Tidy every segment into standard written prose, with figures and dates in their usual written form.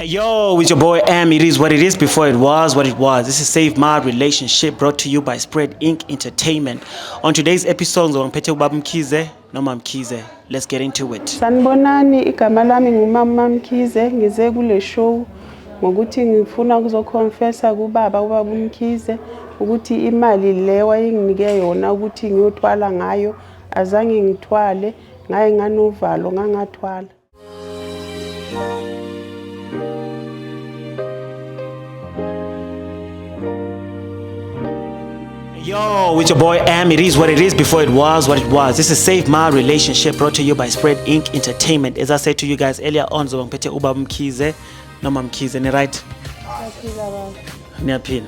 Yo, it's your boy Am. It is what it is before it was what it was. This is Save My Relationship brought to you by Spread Inc. Entertainment. On today's episode, ngiphethe ubaba Mkhize noma Mkhize. Let's get into it. Sanibonani, igama lami ngumama Mkhize, ngize kule show ngokuthi ngifuna ukuzoconfessa kubaba Mkhize ukuthi imali le wayenginike yona ukuthi ngiyothwala ngayo azange ngithwale, ngaye nganovalo ngangathwala. Yo, it's your boy Am. It is what it is before it was what it was. This is Save My Relationship brought to you by Spread Inc. Entertainment. As I said to you guys earlier on, ngiphethe ubaba Mkhize noma Mkhize, ni right? Niyaphila.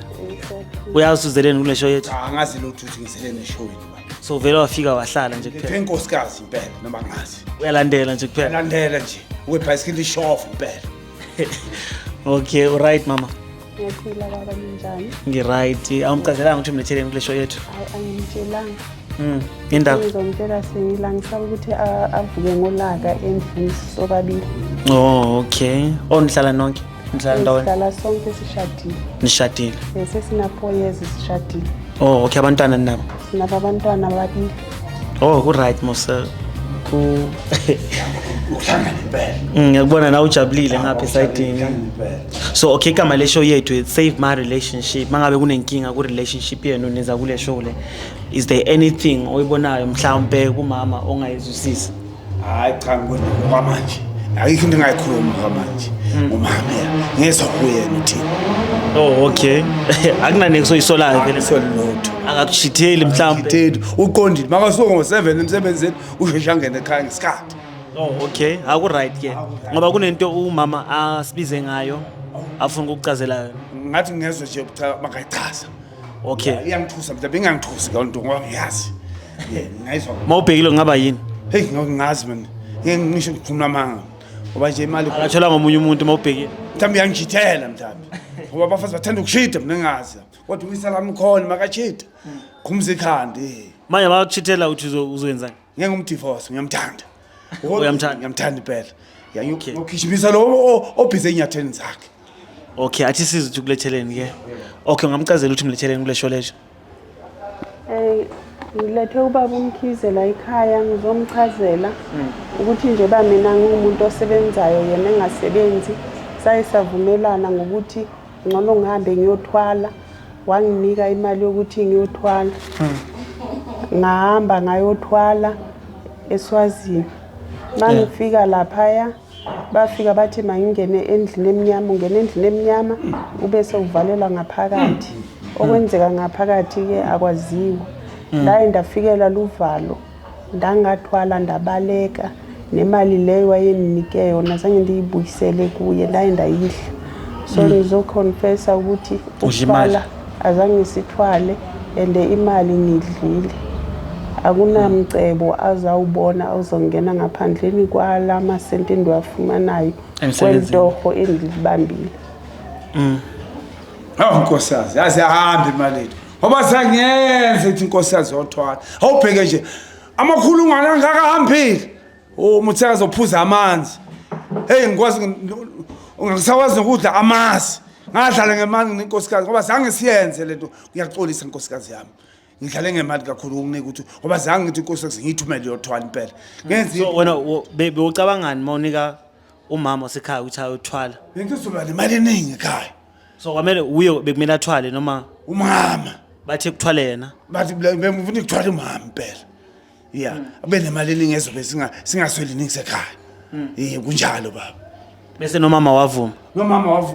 Uyazi uzeleni kule show yethu? Angazi lutho ukuthi ngizelene show yethu baba. So vele wafika wahlala nje kuphela. Ngithe inkosikazi impela noma ngazi. Uyalandela nje kuphela. Landela nje. Webicycle show impela. Okay, alright mama. Ngiyaphila baba njani? Ngiright. Awumchazelanga ukuthi umletheleni kule show yethu? Angitshelanga. Indaba. Ngizomtshela sengila ngisaba ukuthi avuke ngolaka endlini sobabili. Oh, okay. Nihlala nonke? Nihlala ndawonye? Sihlala sonke sishadile. Nishadile? Sesina 4 years sishadile. Oh, okay, abantwana nabo? Sinaba abantwana ababili. Oh, ku-right Musa. Uhlangana impela. Ngiyakubona na ujabulile ngapha esayidini. So okay, igama le show yethu it's Save My Relationship. Mangabe kunenkinga ku relationship yenu niza kule show le. Is there anything oyibonayo mhlawumbe kumama ongayizwisisa? Hayi cha ngibona kwamanje. Ayikho into engayikhuluma kwamanje. Umama ngezwe kuyena uthini. Oh, okay. Akunane kusoyisolayo vele. Solotho. Akakushitheli mhlawumbe. Ngitheli uqondile. Makasuka ngo7 emsebenzini usheshe angene ekhaya ngesikhathi. Oh, okay. Aku right ke. Ngoba kunento umama asibize ngayo afuna ukukuchazela yona. Ngathi ngezwe nje makayichaza. Okay. Iyangithusa mhlawumbe ingangithusi kanti ngoba ngiyazi. Ngayizwa. Mawubhekile ngaba yini? Hey ngingazi mina. Ngisho ukuphuma amanga. Ngoba nje imali akathola ngomunye umuntu mawubhekile. mhlawumbe iyangijithela mhlawumbe. Ngoba abafazi bathanda ukushida mina ngazi. Kodwa uyisala mkhona makachida. Khumza ikhandi. Manje bakuchithela uthi uzowenzani? Ngeke umdivorce ngiyamthanda. Uyamthanda? Ngiyamthanda impela. Okay. Ukhichimisa lo obhize enyatheni zakhe. Okay, athi siza ukuthi kuletheleni ke. Okay, ngamchazela ukuthi umletheleni kule show leyo. Ngilethe ubaba Mkhize la ekhaya ngizomchazela ukuthi nje ba mina ngumuntu osebenzayo yena engasebenzi savumelana ngokuthi ngcono ngihambe ngiyothwala wanginika imali yokuthi ngiyothwala ngahamba ngayothwala eSwazini mangifika lapha bafika bathi mangingene endlini eminyama ungena endlini eminyama ube sewuvalela ngaphakathi okwenzeka ngaphakathi ke akwaziwa la ndafikela luvalo ndangathwala ndabaleka nemali leyo wayeninike yona zange ndiyibuyisele kuye la ndayidla so ngizoconfessa ukuthi ukuthwala azange sithwale ende imali ngidlile akunamcebo azawubona uzongena ngaphandleni kwalama senti endiwafumanayo kwentorho endilibambile. Nkosazi yazi ahambe imali lethu ngoba sangenze ithi inkosazi yothwala awubheke nje amakhulungana angakahambile umutheka zophuza amanzi hey ngikwazi ungakusakwazi ukudla amasi ngadlala ngemali ngenkosikazi ngoba zange siyenze lento kuyaxolisa inkosikazi yami ngidlale ngemali kakhulu ukunika ukuthi ngoba zange ngithi inkosikazi ngiyithumele yothwala impela ngenze so wena bewucabangani mawunika umama osekhaya ukuthi ayothwala ngizoba nemali eningi ekhaya so kwamele uye bekumele athwale noma umama bathi kuthwale yena bathi bengifuna ukuthwala umama impela yeah abe nemali eningi ezobe singasweli ningi sekhaya kunjalo baba bese nomama wavuma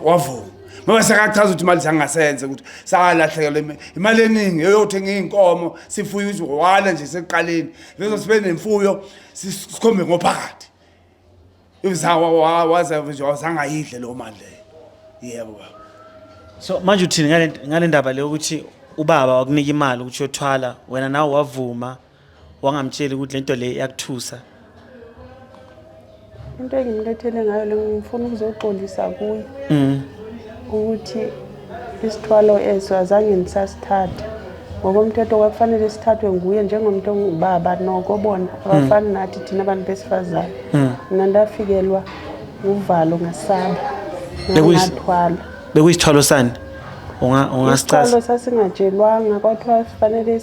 wavuma mama sakachaza ukuthi imali sangasenze ukuthi sakalahlekelwe imali eningi eyothenga inkomo sifuye izwala nje seqaleni lezo sibe nemfuyo sikhombe ngophakathi waza nje wazangayidle lo mali leyo yebo baba so manje uthini ngale ndaba leyo ukuthi ubaba wakunika imali ukuthi uyothwala wena nawe wavuma wangamtsheli ukuthi lento le yakuthusa into engimlethele ngayo le ngifuna ukuzoxolisa kuye ukuthi isithwalo eso azange nisasithatha ngokomthetho kwakufanele sithathwe nguye njengomuntu ongubaba noko bona abafani nathi thina abantu besifazane mina ndafikelwa uvalo ngasaba ngathwala. Bekuyisithwalo sani? Ungasichaza? Isithwalo sasingatshelwanga kwathiwa sifanele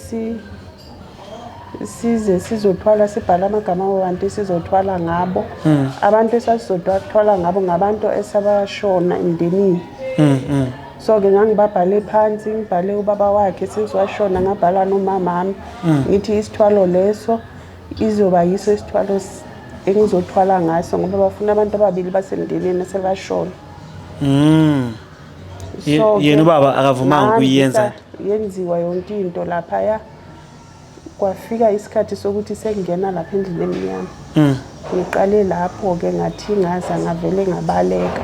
size sizothwala sibhala amagama abantu sizothwala ngabo. Abantu esasizothwala ngabo ngabantu esabashona emndenini. So ke ngangibabhale phansi ngibhale ubaba wakhe sesiwashona ngabhala nomama wami ngithi isithwalo leso izoba yiso isithwalo engizothwala ngaso ngoba bafuna abantu ababili basemndenini sebashona. Yena ubaba akavumanga ukuyenza. Yenziwa yonke into lapha ya kwafika isikhathi sokuthi sengena lapha endlini emnyama. Ngiqale lapho ke ngathi ngaza ngavele ngabaleka.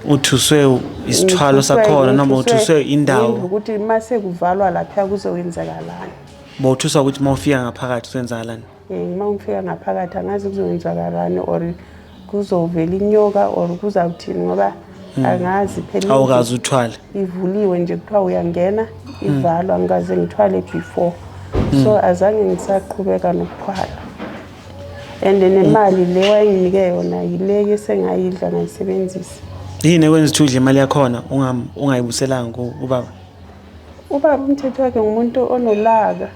Uthuswe isithwalo sakhona noma uthuswe indawo ukuthi mase kuvalwa lapha kuzowenzakalani. Bawuthuswa ukuthi mawufika ngaphakathi kwenzakalani? Uma ngifika ngaphakathi angazi kuzowenzakalani or kuzovela inyoka or kuzawuthini ngoba angazi phela. Awukazi uthwala. Ivuliwe nje kuthiwa uyangena ivalwa ngikaze ngithwale before. So azange ngisaqhubeka nokuthwala. And nemali le wayenginike yona yile esengayidla ngayisebenzisa. Yini ekwenza ukuthi udle imali yakhona ungayibuselanga ubaba? Ubaba umthetho wakhe ngumuntu onolaka.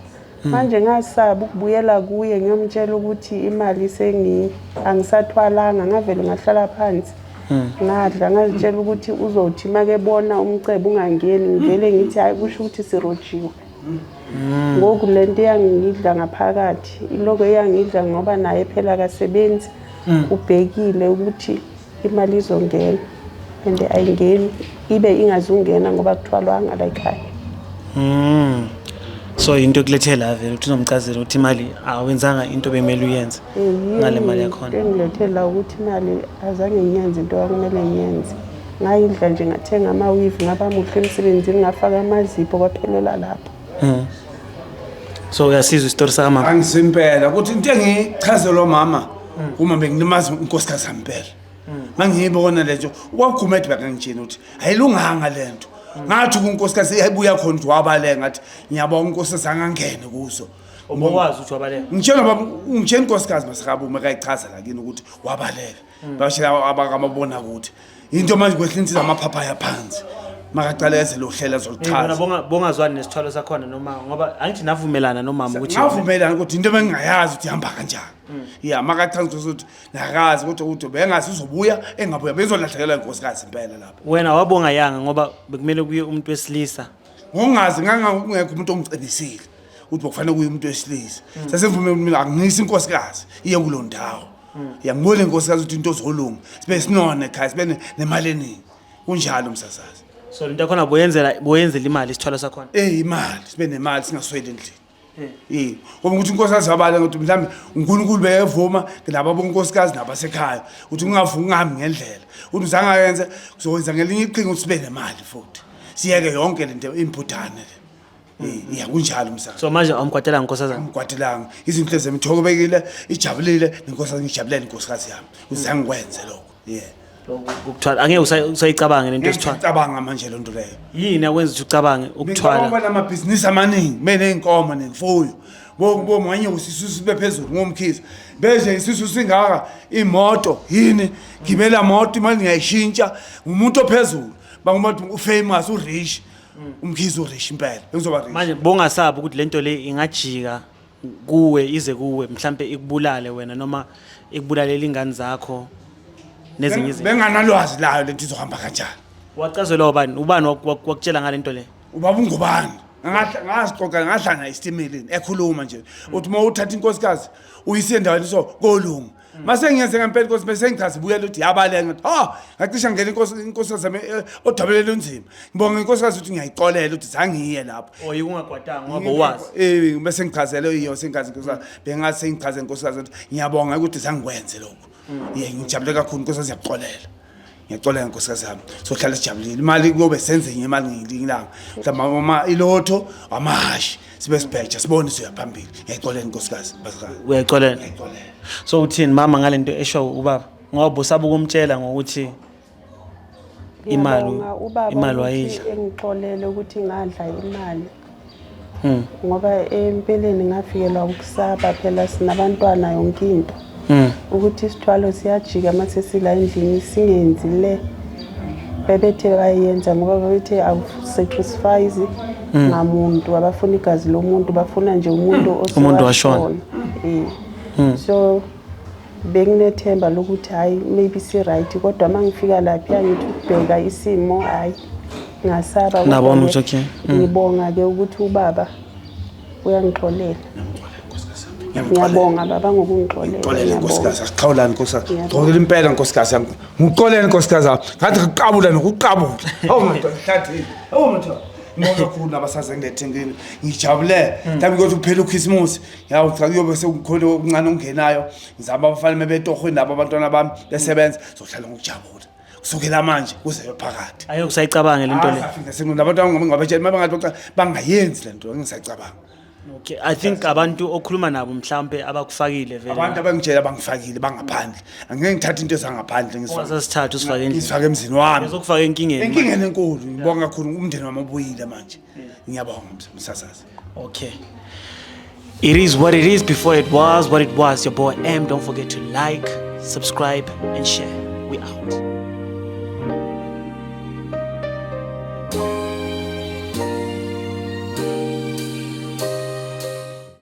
Manje ngasaba ukubuyela kuye ngiyomtshela ukuthi imali angisathwalanga ngavele ngahlala phansi. Ngadla ngazitshela ukuthi uzothi make bona umcebo ungangeni ngivele ngithi hayi kusho ukuthi sirojiwe. Ngoku lento yangidla ngaphakathi iloko yangidla ngoba naye phela akasebenzi ubhekile ukuthi imali izongena and ayingeni ibe ingazungena ngoba kuthwalwanga la ekhaya. So into kulethela la vele uthi uzomchazela ukuthi imali awenzanga into bemele uyenze ngale mali yakhona. Ngilethela ukuthi imali azange ngiyenze into okumele ngiyenze. Ngayidla nje ngathenga amawivi ngaba muhle emsebenzini ngafaka amazipho kwaphelela lapho. So uyasizwa isitori sama. Angisimpela ukuthi into engichazelwa mama uma bengilimaza unkosikazi impela. Mangiyibona lento ukwagumede bakangitshela ukuthi ayilunganga lento. Ngathi unkosikazi eyayibuya khona ukuthi wabaleka ngathi ngiyabonga unkosikazi angangene kuzo. Ubokwazi ukuthi wabaleka. Ngitshela baba ungitshela unkosikazi masakabo uma kayichaza la kini ukuthi wabaleka. Bashela abakamabona ukuthi into manje kwehlinziza amaphapha yaphansi. Makaqala eze lo hlela zoluchaza. Bongazwani nesithwalo sakhona noma ngoba angithi navumelana nomama ukuthi ngavumelana ukuthi into bengingayazi ukuthi ihamba kanjani. Yeah makaqhaza ukuthi nakazi ukuthi bengazi uzobuya engabuya bezolahlekelwa inkosikazi impela lapha. Wena wabonga yanga ngoba bekumele kuye umuntu wesilisa. Ngongazi ngangekho umuntu ongicebisile ukuthi kufanele kuye umuntu wesilisa. Sasengivumela mina angisi inkosikazi iye kulo ndawo. Yangibona inkosikazi ukuthi into ozolunga sibe sinone ekhaya sibe nemali eningi. Kunjalo umsasazi. So into yakhona boyenzela imali isithwalo sakhona. Imali sibe nemali singasweli endlini. Ngoba ukuthi inkosikazi yabala ukuthi mhlambe uNkulunkulu beyevuma nalabo bonkosikazi nabasekhaya ukuthi ungavungi ngami ngendlela. Uthi uzangayenza kuzowenza ngelinye iqhinga ukuthi sibe nemali futhi. Siyeke yonke lento impudane le. Kunjalo umsasazi. So manje awumkwatela inkosazana. Umkwatelanga. Izinto zemthokobekile ijabulile inkosikazi ngijabulele inkosikazi yami. Uzangikwenze lokho. Ukuthwala angeke usayicabanga lento esithwala. Ngicabanga manje lento leyo. Yini akwenza ukuthi ucabange ukuthwala? Ngoba namabhizinisi amaningi mene inkomo nemfuyo. Bomanye usisusu sibe phezulu ngomkhize. Beje isisu singaka imoto yini gibela moto imali ngiyayishintsha umuntu ophezulu. Bangumuntu ufamous urich. Umkhize urich impela. Bengizoba rich. Manje bongasabi ukuthi lento le ingajika kuwe ize kuwe mhlambe ikubulale wena noma ikubulalela ingane zakho. Benganalwazi layo lento izohamba kanjani. Wacazelwa ubani wakutshela ngale nto le? Ubaba ungubani? Ngasiqoqa ngahlanga istimeleni ekhuluma nje. Uthi uma uthatha inkosikazi uyise endaweni so kolunga. Mase ngiyenze ngempela inkosi bese ngichaza ibuyela ukuthi yabaleka ngathi ngacisha ngene inkosikazi zami odabelele unzima. Ngibonga inkosikazi ukuthi ngiyayiqolela ukuthi zangiye lapho. Ungagwadanga ngoba uwazi. Bese ngichazele iyo sengazi inkosikazi bengathi sengichaze inkosikazi ukuthi ngiyabonga ukuthi zangikwenze lokho. Ngijabule kakhulu inkosikazi yaxolela. Ngiyaxolela inkosikazi yami. Sohlala sijabulile. Imali kuyobe senze imali ngilingilanga. Mhlawumbe uma ilotho amahashi sibe sibheja sibone siyaphambili. Ngiyixolela inkosikazi basikazi. Uyaxolela. So uthini mama ngalento esho ubaba? Ngoba usaba ukumtshela ngokuthi imali wayidla. Engixolele ukuthi ngadla imali. Ngoba empeleni ngafikelwa ukusaba phela sinabantwana yonke into. Ukuthi isithwalo siyajika mase sila endlini singenzi le bebethe bayenza ngoba babethe awusacrifice ngamuntu abafuna igazi lomuntu bafuna nje umuntu washona. So benginethemba lokuthi hayi maybe si right kodwa mangifika lapha ngithi ukubheka isimo hayi ngasaba nabona ukuthi okay ngibonga ke ukuthi ubaba uyangixolela. Ngiyabonga baba ngokungixolela. Nkosikazi asiqhawulani nkosikazi. Ngixolela impela nkosikazi. Ngixolele nkosikazi. Ngathi ngiqabula nokuqabula. Hawu madoda hlathini. Hawu madoda. Ngibonga kakhulu nabasaze ngilethengini. Ngijabule. Mhlawumbe ukuthi kuphela uChristmas. Yawu kuyobe sekukhona okuncane ongenayo. Ngizama abafana mebetohwe nabo abantwana bami besebenza. Sohlala ngokujabula. Kusukela manje kuze phakathi. Ayo kusayicabanga lento le. Afika senginabantwana ngabatshela mabangathi bangayenzi lento ngisayicabanga. Okay, I think abantu okhuluma nabo mhlambe abakufakile vele. Abantu abangitshela bangifakile bangaphandle. Angeke ngithathe into ezangaphandle Sasithatha usifake endlini. Ngifake emzini wami. Ngizokufaka enkingeni. Enkingeni enkulu. Ngibonga kakhulu umndeni wami obuyile manje. Ngiyabonga msasazi. Okay. It is what it is before it was what it was. Your boy M. Don't forget to like, subscribe and share. We out.